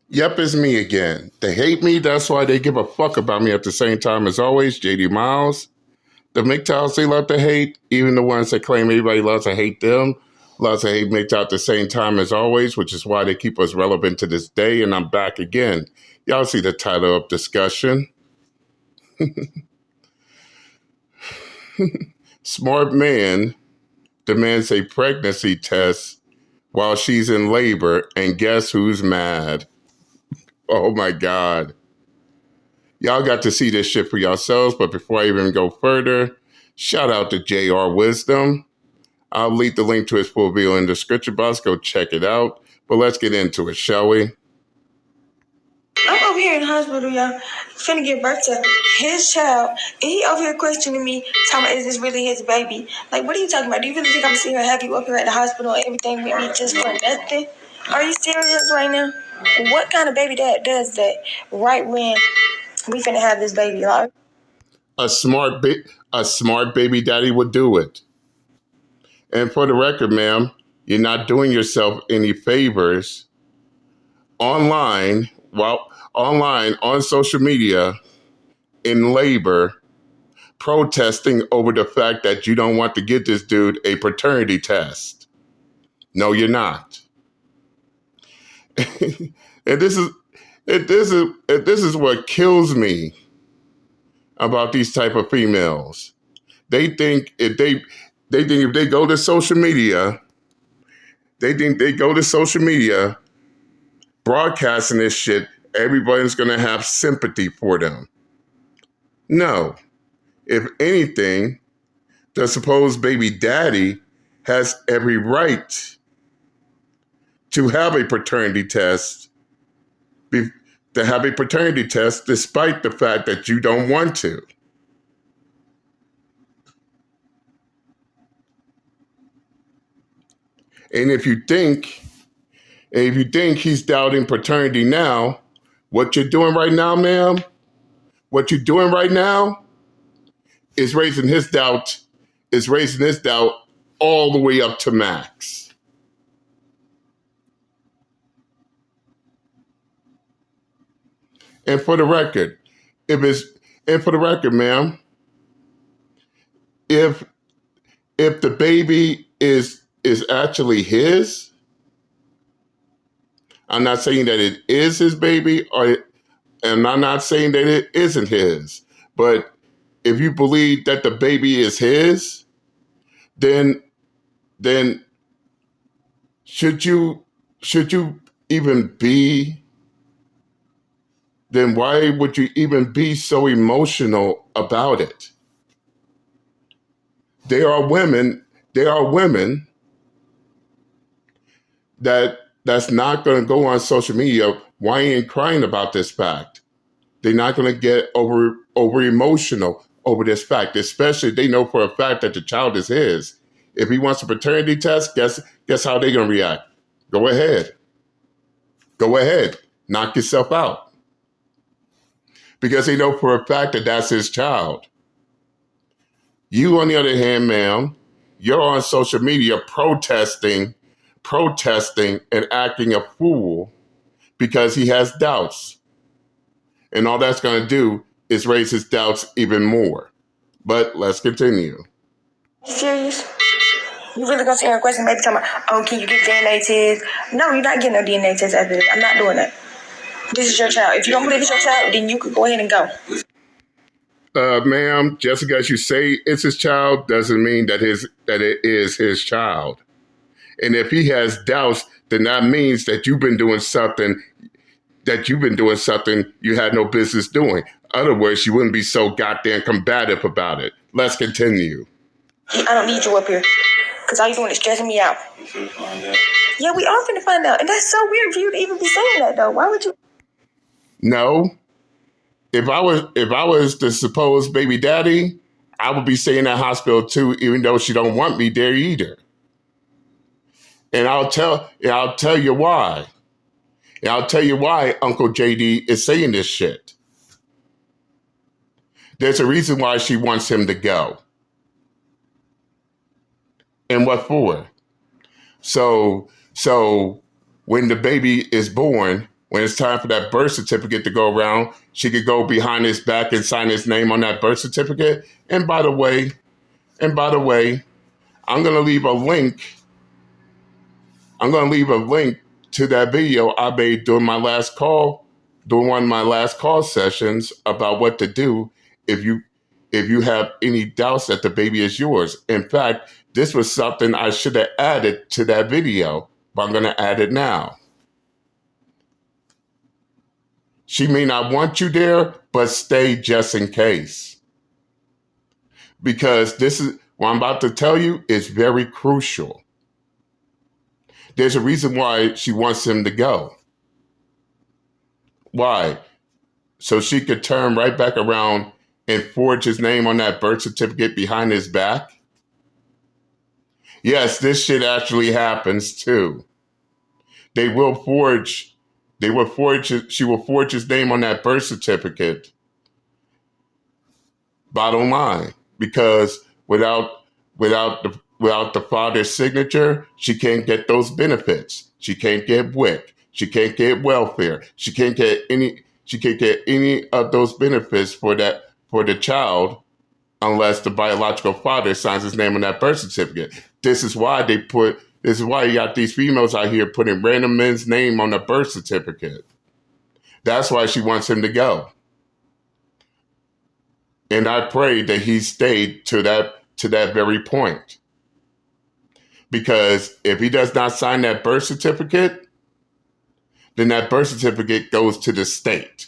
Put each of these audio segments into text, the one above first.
Yep, it's me again. They hate me, that's why they give a fuck about me at the same time as always. JD Miles. The MGTOWs they love to hate, even the ones that claim everybody loves to hate them, loves to hate MGTOW at the same time as always, which is why they keep us relevant to this day, and I'm back again. Y'all see the title of discussion. Smart man demands a pregnancy test while she's in labor, and guess who's mad? Oh my God. Y'all got to see this shit for yourselves, but before I even go further, shout out to JR Wisdom. I'll leave the link to his full video in the description box. Go check it out. But let's get into it, shall we? I'm over here in the hospital, y'all, finna give birth to his child, and he over here questioning me, talking about, is this really his baby? Like, what are you talking about? Do you really think I'm sitting here have you up here at the hospital and everything with me just for nothing? Are you serious right now? What kind of baby dad does that right when we finna have this baby, like? A smart baby daddy would do it. And for the record, ma'am, you're not doing yourself any favors online, on social media, in labor, protesting over the fact that you don't want to get this dude a paternity test. No, you're not. and this is what kills me about these type of females. They think if they go to social media, broadcasting this shit, everybody's gonna have sympathy for them. No. If anything, the supposed baby daddy has every right to have a paternity test, despite the fact that you don't want to. And if you think he's doubting paternity now, what you're doing right now, ma'am, is raising his doubt all the way up to max. And for the record, ma'am, if the baby is actually his, I'm not saying that it is his baby, and I'm not saying that it isn't his. But if you believe that the baby is his, then should you even be? Then why would you even be so emotional about it? There are women that's not going to go on social media whining and crying about this fact. They're not going to get over emotional over this fact, especially if they know for a fact that the child is his. If he wants a paternity test, guess how they're going to react? Go ahead. Knock yourself out. Because they know for a fact that that's his child. You, on the other hand, ma'am, you're on social media protesting and acting a fool because he has doubts. And all that's going to do is raise his doubts even more. But let's continue. Serious? You really gonna sit here and question maybe talking about, oh, can you get DNA test? No, you're not getting no DNA test after this. I'm not doing that. This is your child. If you don't believe it's your child, then you could go ahead and go. Ma'am, just because you say it's his child doesn't mean that it is his child. And if he has doubts, then that means that you've been doing something you had no business doing. Other words, you wouldn't be so goddamn combative about it. Let's continue. I don't need you up here. Because all you're doing is stressing me out. Yeah, we are finna find out. And that's so weird for you to even be saying that, though. Why would you? No. If I was the supposed baby daddy, I would be staying in that hospital too, even though she don't want me there either. And I'll tell you why. And I'll tell you why Uncle JD is saying this shit. There's a reason why she wants him to go. And what for? So when the baby is born, when it's time for that birth certificate to go around, she could go behind his back and sign his name on that birth certificate. And by the way, I'm gonna leave a link. I'm gonna leave a link to that video I made during one of my last call sessions about what to do if you have any doubts that the baby is yours. In fact, this was something I should have added to that video, but I'm going to add it now. She may not want you there, but stay just in case. Because this is what I'm about to tell you is very crucial. There's a reason why she wants him to go. Why? So she could turn right back around and forge his name on that birth certificate behind his back? Yes, this shit actually happens too. She will forge his name on that birth certificate. Bottom line, because without the father's signature, she can't get those benefits. She can't get WIC. She can't get welfare. She can't get any of those benefits for the child unless the biological father signs his name on that birth certificate. This is why you got these females out here putting random men's name on the birth certificate. That's why she wants him to go. And I pray that he stayed to that very point. Because if he does not sign that birth certificate, then that birth certificate goes to the state.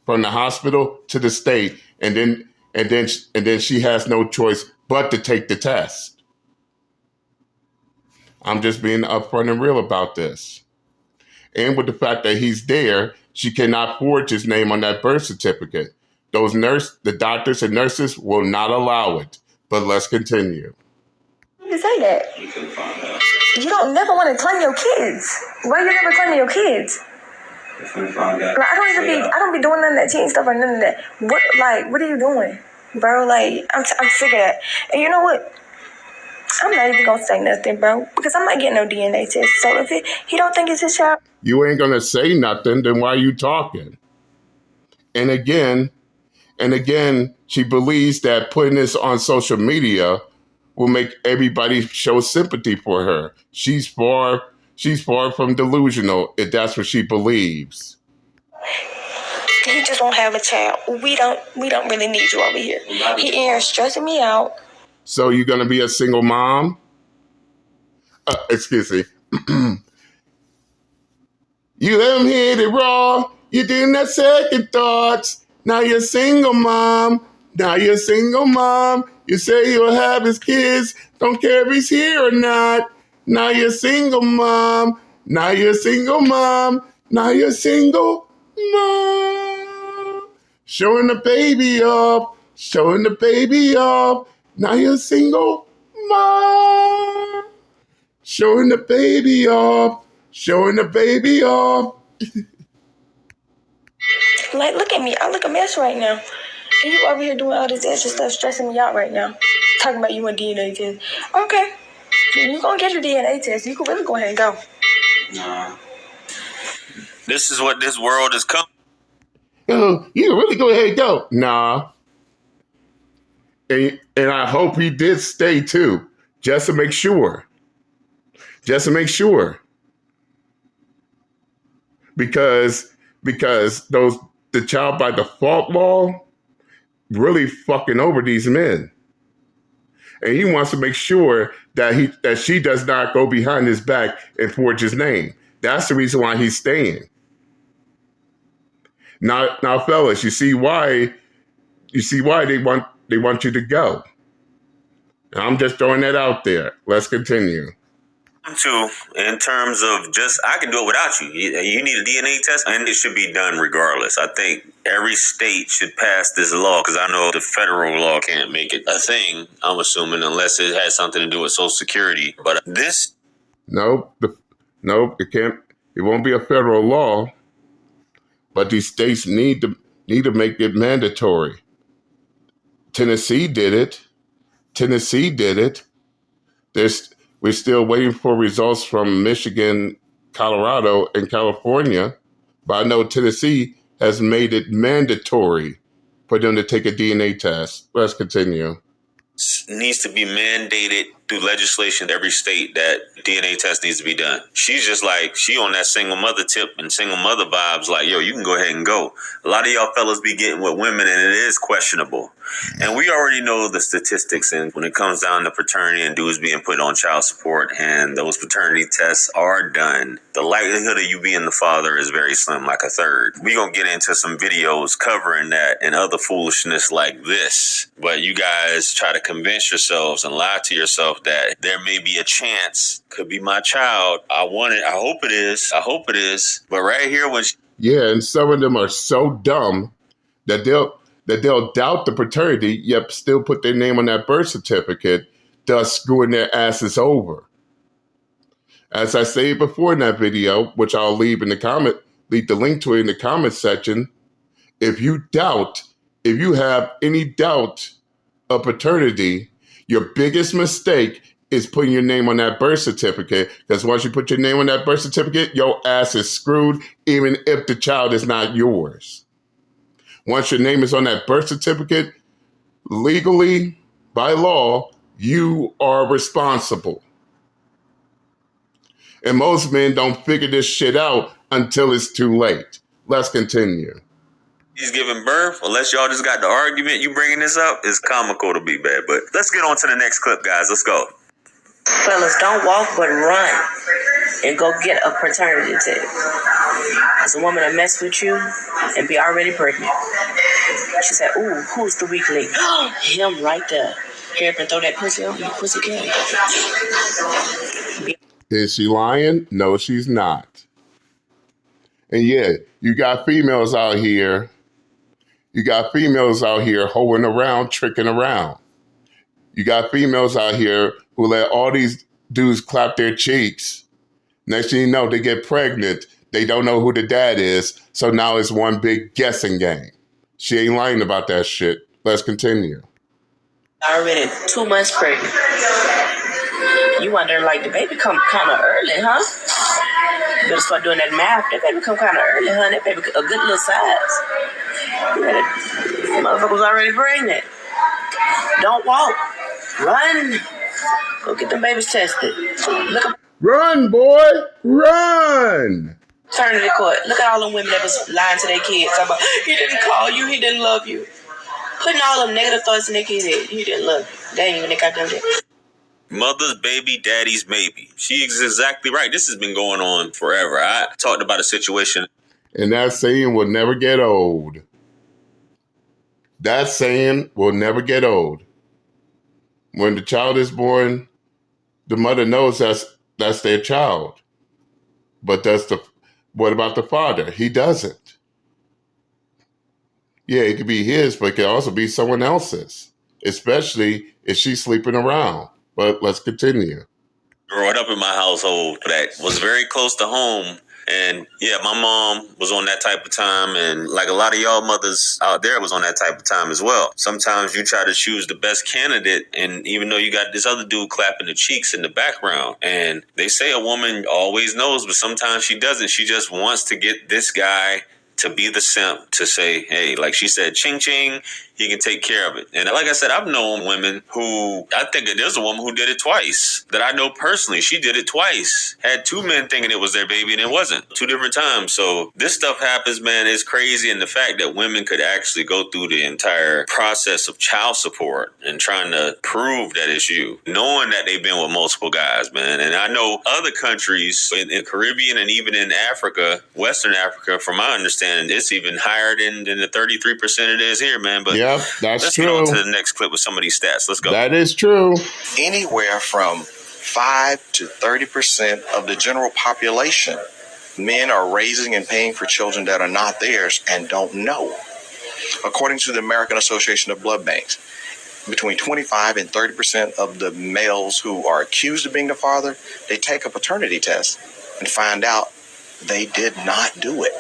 From the hospital to the state, and then she has no choice but to take the test. I'm just being upfront and real about this. And with the fact that he's there, she cannot forge his name on that birth certificate. The doctors and nurses will not allow it. But let's continue. You say that. You don't never want to claim your kids. Why you never claiming your kids? I don't be doing none of that cheating stuff or none of that. What are you doing, bro? Like, I'm sick of that. And you know what? I'm not even gonna say nothing, bro, because I'm not getting no DNA test. So if he don't think it's his child, you ain't gonna say nothing. Then why are you talking? And again, she believes that putting this on social media will make everybody show sympathy for her. She's far from delusional if that's what she believes. He just won't have a child. We don't really need you over here. He in here stressing me out. So you're gonna be a single mom? Excuse me. You let him hit it raw. You didn't have second thoughts. Now you're single mom. You say you'll have his kids. Don't care if he's here or not. Now you're single mom. Showing the baby off. Now you're single mom. Showing the baby off. Like, look at me. I look a mess right now. And you over here doing all this extra stuff, stressing me out right now. Talking about you want DNA test. Okay. You gonna get your DNA test. You can really go ahead and go. Nah. This is what this world has come. You can really go ahead and go. Nah. And I hope he did stay too. Just to make sure. Because the child by default law really fucking over these men. And he wants to make sure that she does not go behind his back and forge his name. That's the reason why he's staying. Now fellas, you see why they want you to go. I'm just throwing that out there. Let's continue. In terms of I can do it without you. You need a DNA test, and it should be done regardless. I think every state should pass this law, because I know the federal law can't make it a thing, I'm assuming, unless it has something to do with Social Security. But this... Nope, it can't. It won't be a federal law, but these states need to make it mandatory. Tennessee did it. We're still waiting for results from Michigan, Colorado, and California. But I know Tennessee has made it mandatory for them to take a DNA test. Let's continue. Needs to be mandated through legislation in every state that DNA test needs to be done. She's just like, she on that single mother tip and single mother vibes, like, yo, you can go ahead and go. A lot of y'all fellas be getting with women and it is questionable. And we already know the statistics, and when it comes down to paternity and dudes being put on child support and those paternity tests are done, the likelihood of you being the father is very slim, like a third. We're going to get into some videos covering that and other foolishness like this. But you guys try to convince yourselves and lie to yourself that there may be a chance, could be my child. I want it. I hope it is. I hope it is. But right here, when yeah, and some of them are so dumb that they'll doubt the paternity, yet still put their name on that birth certificate, thus screwing their asses over. As I said before in that video, which I'll leave the link to it in the comment section, if you have any doubt of paternity, your biggest mistake is putting your name on that birth certificate, because once you put your name on that birth certificate, your ass is screwed, even if the child is not yours. Once your name is on that birth certificate, legally, by law, you are responsible. And most men don't figure this shit out until it's too late. Let's continue. he's giving birth, unless y'all just got the argument you bringing this up, is comical to be bad. But let's get on to the next clip, guys. Let's go. Fellas, don't walk but run and go get a paternity test. As a woman to mess with you and be already pregnant. She said, ooh, who's the weakling? Him right there. Here, and throw that pussy on you, pussy cat. Is she lying? No, she's not. And yeah, you got females out here. You got females out here hoeing around, tricking around. You got females out here who let all these dudes clap their cheeks. Next thing you know, they get pregnant. They don't know who the dad is. So now it's one big guessing game. She ain't lying about that shit. Let's continue. Already 2 months pregnant. You wonder, like, the baby come kind of early, huh? You better start doing that math. That baby come kind of early, huh? That baby a good little size. Motherfucker was already pregnant. Don't walk. Run. Go get them babies tested. Run, boy. Run. Paternity court. Look at all them women that was lying to their kids. Talking about, he didn't call you. He didn't love you. Putting all them negative thoughts in their kids' head. He didn't love you. They ain't even they got them there. Mother's baby, daddy's maybe. She's exactly right. This has been going on forever. I talked about a situation. And that saying will never get old. That saying will never get old. When the child is born, the mother knows that's their child. But what about the father? He doesn't. Yeah, it could be his, but it could also be someone else's, especially if she's sleeping around. But let's continue. Growing up in my household that was very close to home. And yeah, my mom was on that type of time. And like a lot of y'all mothers out there was on that type of time as well. Sometimes you try to choose the best candidate. And even though you got this other dude clapping the cheeks in the background, and they say a woman always knows, but sometimes she doesn't. She just wants to get this guy to be the simp, to say, hey, like she said, ching ching, he can take care of it. And like I said, I've known women who, I think that there's a woman who did it twice that I know personally. She did it twice. Had 2 men thinking it was their baby and it wasn't. 2 different times. So this stuff happens, man. It's crazy. And the fact that women could actually go through the entire process of child support and trying to prove that it's you, knowing that they've been with multiple guys, man. And I know other countries in the Caribbean and even in Africa, Western Africa, from my understanding, it's even higher than the 33% it is here, man. But yep, that's let's true. get on to the next clip with some of these stats. Let's go. That is true. Anywhere from 5 to 30% of the general population, men are raising and paying for children that are not theirs and don't know. According to the American Association of Blood Banks, between 25 and 30% of the males who are accused of being the father, they take a paternity test and find out they did not do it.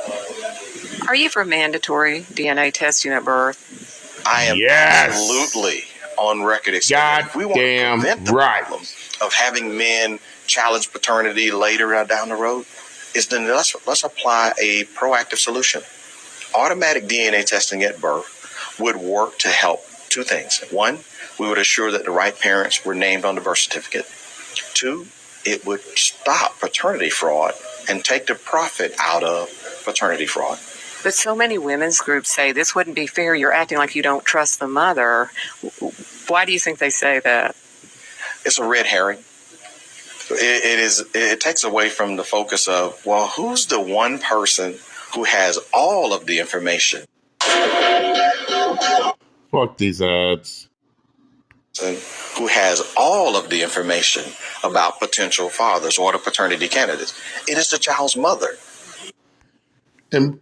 Are you for mandatory DNA testing at birth? I am absolutely on record explaining if we want to prevent the problem of having men challenge paternity later down the road, is then let's apply a proactive solution. Automatic DNA testing at birth would work to help two things. One, we would assure that the right parents were named on the birth certificate. Two, it would stop paternity fraud and take the profit out of paternity fraud. But so many women's groups say this wouldn't be fair. You're acting like you don't trust the mother. Why do you think they say that? It's a red herring. It takes away from the focus of, well, who's the one person who has all of the information? Fuck these ads. Who has all of the information about potential fathers or the paternity candidates? It is the child's mother. And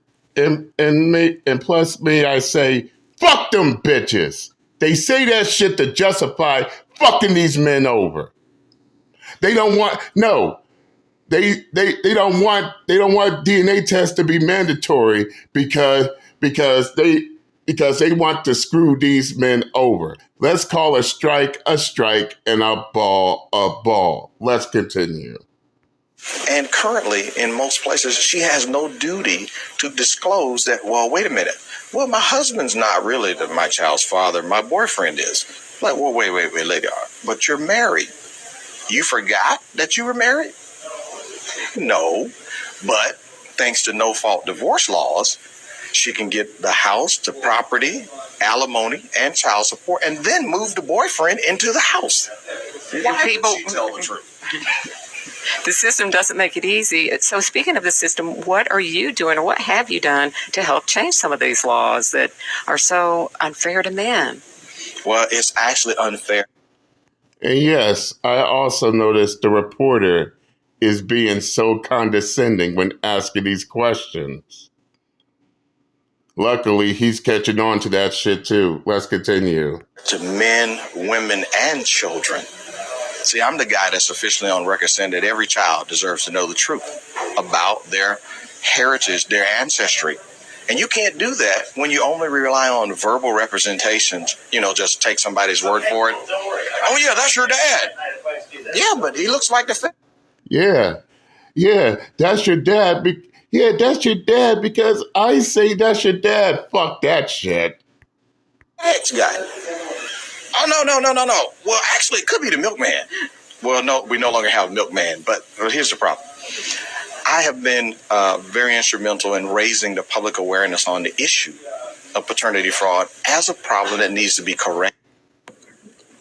plus, may I say, fuck them bitches. They say that shit to justify fucking these men over. They don't want They don't want DNA tests to be mandatory because they want to screw these men over. Let's call a strike and a ball a ball. Let's continue. And currently, in most places, she has no duty to disclose that, well, wait a minute. Well, my husband's not really my child's father. My boyfriend is. Like, well, wait, lady. But you're married. You forgot that you were married? No. But thanks to no-fault divorce laws, she can get the house, the property, alimony, and child support, and then move the boyfriend into the house. Why would she tell the truth? The system doesn't make it easy. So speaking of the system, what are you doing or what have you done to help change some of these laws that are so unfair to men? Well, it's actually unfair. And yes, I also noticed the reporter is being so condescending when asking these questions. Luckily, he's catching on to that shit too. Let's continue. To men, women, and children. See, I'm the guy that's officially on record saying that every child deserves to know the truth about their heritage, their ancestry. And you can't do that when you only rely on verbal representations, just take somebody's word for it. Oh, yeah, that's your dad. Yeah, but he looks like the... Yeah, that's your dad. That's your dad because I say that's your dad. Fuck that shit. Next guy. Oh, no. Well, actually, it could be the milkman. Well, no, we no longer have a milkman, but here's the problem. I have been very instrumental in raising the public awareness on the issue of paternity fraud as a problem that needs to be corrected.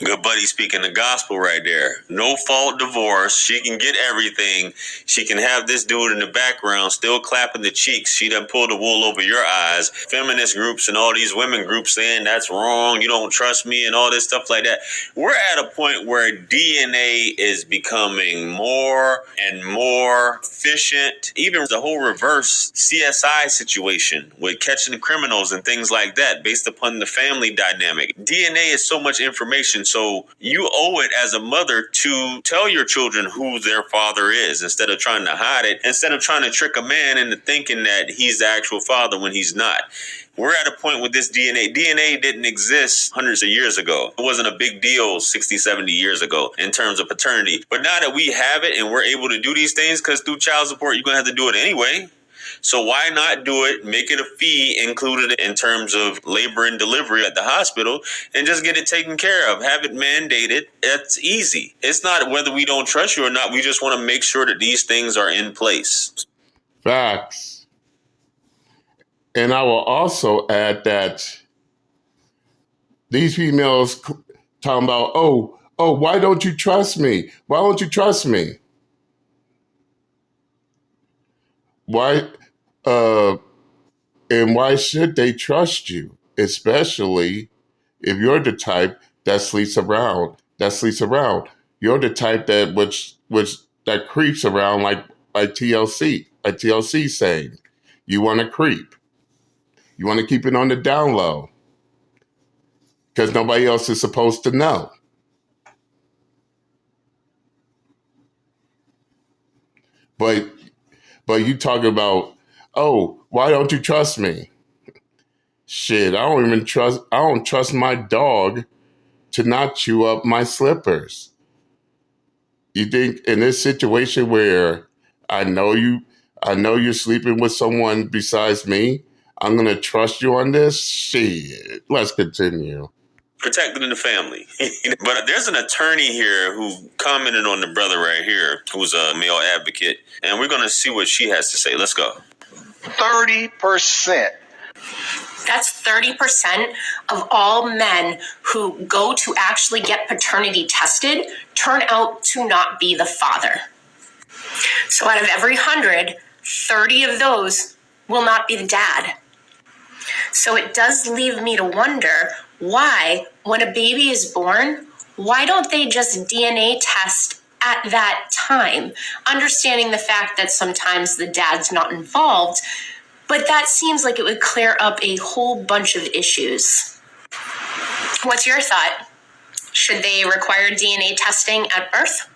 Good buddy speaking the gospel right there. No fault divorce. She can get everything. She can have this dude in the background still clapping the cheeks. She done pulled the wool over your eyes. Feminist groups and all these women groups saying that's wrong. You don't trust me and all this stuff like that. We're at a point where DNA is becoming more and more efficient. Even the whole reverse CSI situation with catching the criminals and things like that based upon the family dynamic. DNA is so much information. So you owe it as a mother to tell your children who their father is instead of trying to hide it, instead of trying to trick a man into thinking that he's the actual father when he's not. We're at a point with this DNA. DNA didn't exist hundreds of years ago. It wasn't a big deal 60, 70 years ago in terms of paternity. But now that we have it and we're able to do these things, because through child support, you're going to have to do it anyway. So why not do it, make it a fee included in terms of labor and delivery at the hospital, and just get it taken care of, have it mandated. It's easy. It's not whether we don't trust you or not. We just want to make sure that these things are in place. Facts. And I will also add that these females talking about, oh, why don't you trust me? Why don't you trust me? Why? And why should they trust you? Especially if you're the type that sleeps around. You're the type that creeps around like TLC saying. You want to creep. You want to keep it on the down low. Because nobody else is supposed to know. But you talk about, oh, why don't you trust me? Shit, I don't trust my dog to not chew up my slippers. You think in this situation where I know I know you're sleeping with someone besides me. I'm going to trust you on this. Shit. Let's continue. Protecting the family. But there's an attorney here who commented on the brother right here, who's a male advocate, and we're going to see what she has to say. Let's go. 30%. That's 30% of all men who go to actually get paternity tested turn out to not be the father. So out of every 100, 30 of those will not be the dad. So it does leave me to wonder why, when a baby is born, why don't they just DNA test at that time? Understanding the fact that sometimes the dad's not involved, but that seems like it would clear up a whole bunch of issues. What's your thought? Should they require DNA testing at birth?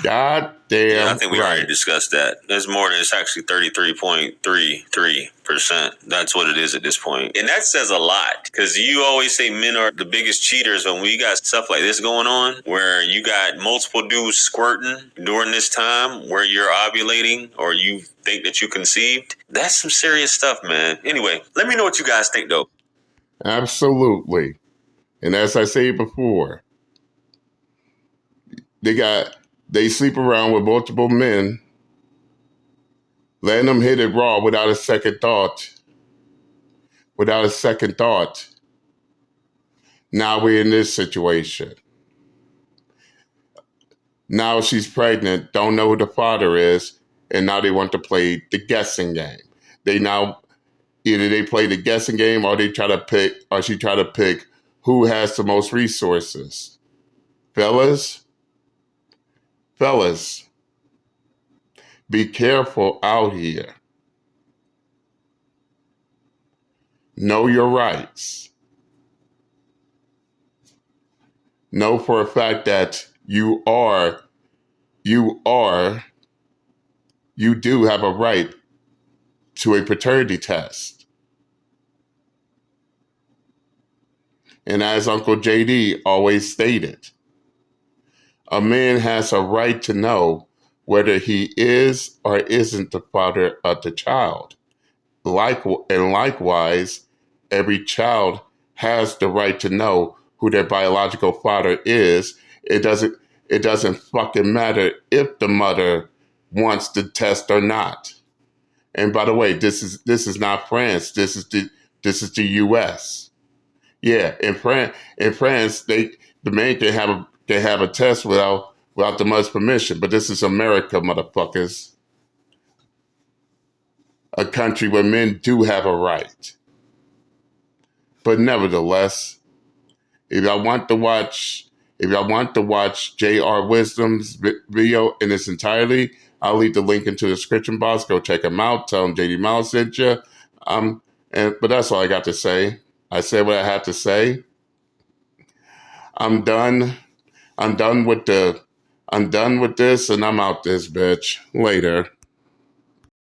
God damn. Yeah, I think we already discussed that. There's more than, it's actually 33.33%. That's what it is at this point. And that says a lot, because you always say men are the biggest cheaters, when we got stuff like this going on, where you got multiple dudes squirting during this time, where you're ovulating or you think that you conceived. That's some serious stuff, man. Anyway, let me know what you guys think, though. Absolutely. And as I said before, they sleep around with multiple men, letting them hit it raw without a second thought. Without a second thought. Now we're in this situation. Now she's pregnant, don't know who the father is, and now they want to play the guessing game. They now, either they play the guessing game or she try to pick who has the most resources. Fellas, be careful out here. Know your rights. Know for a fact that you do have a right to a paternity test. And as Uncle JD always stated, a man has a right to know whether he is or isn't the father of the child. Likewise, every child has the right to know who their biological father is. It doesn't fucking matter if the mother wants the test or not. And by the way, this is not France. This is the U.S. Yeah, in France, the man can have a test without the mother's permission. But this is America, motherfuckers. A country where men do have a right. But nevertheless, if y'all want to watch J.R. Wisdom's video in its entirety, I'll leave the link into the description box. Go check him out. Tell him JD Miles sent you. But that's all I got to say. I said what I had to say. I'm done. I'm done with this, and I'm out this bitch. Later.